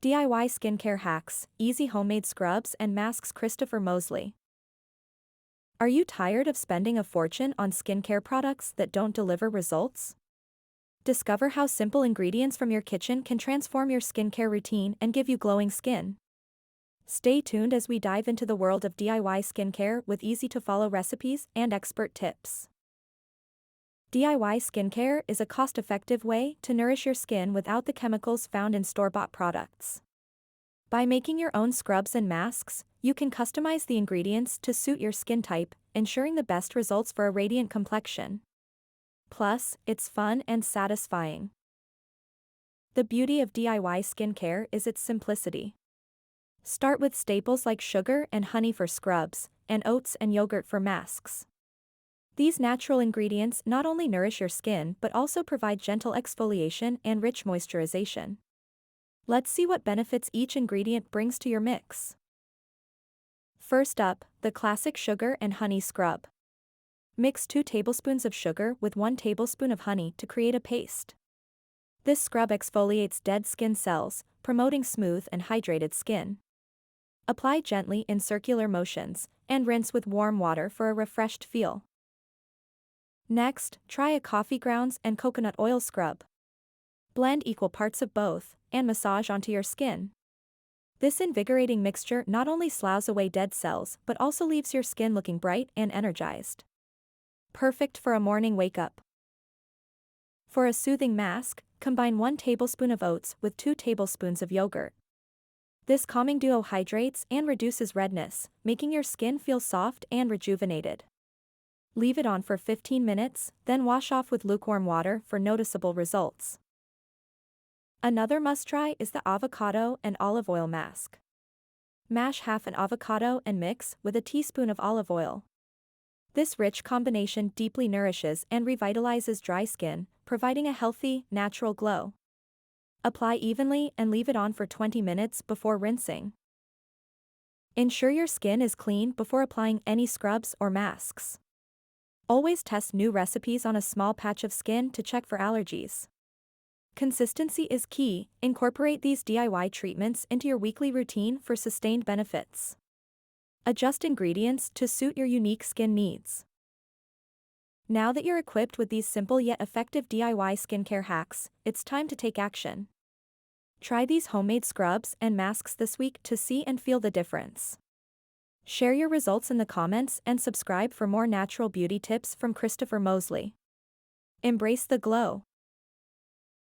DIY skincare hacks, easy homemade scrubs and masks. Christopher Mosley. Are you tired of spending a fortune on skincare products that don't deliver results? Discover how simple ingredients from your kitchen can transform your skincare routine and give you glowing skin. Stay tuned as we dive into the world of DIY skincare with easy-to-follow recipes and expert tips. DIY skincare is a cost-effective way to nourish your skin without the chemicals found in store-bought products. By making your own scrubs and masks, you can customize the ingredients to suit your skin type, ensuring the best results for a radiant complexion. Plus, it's fun and satisfying. The beauty of DIY skincare is its simplicity. Start with staples like sugar and honey for scrubs, and oats and yogurt for masks. These natural ingredients not only nourish your skin but also provide gentle exfoliation and rich moisturization. Let's see what benefits each ingredient brings to your mix. First up, the classic sugar and honey scrub. Mix 2 tablespoons of sugar with 1 tablespoon of honey to create a paste. This scrub exfoliates dead skin cells, promoting smooth and hydrated skin. Apply gently in circular motions, and rinse with warm water for a refreshed feel. Next, try a coffee grounds and coconut oil scrub. Blend equal parts of both, and massage onto your skin. This invigorating mixture not only sloughs away dead cells but also leaves your skin looking bright and energized. Perfect for a morning wake-up. For a soothing mask, combine 1 tablespoon of oats with 2 tablespoons of yogurt. This calming duo hydrates and reduces redness, making your skin feel soft and rejuvenated. Leave it on for 15 minutes, then wash off with lukewarm water for noticeable results. Another must-try is the avocado and olive oil mask. Mash half an avocado and mix with a teaspoon of olive oil. This rich combination deeply nourishes and revitalizes dry skin, providing a healthy, natural glow. Apply evenly and leave it on for 20 minutes before rinsing. Ensure your skin is clean before applying any scrubs or masks. Always test new recipes on a small patch of skin to check for allergies. Consistency is key. Incorporate these DIY treatments into your weekly routine for sustained benefits. Adjust ingredients to suit your unique skin needs. Now that you're equipped with these simple yet effective DIY skincare hacks, it's time to take action. Try these homemade scrubs and masks this week to see and feel the difference. Share your results in the comments and subscribe for more natural beauty tips from Christopher Mosley. Embrace the glow.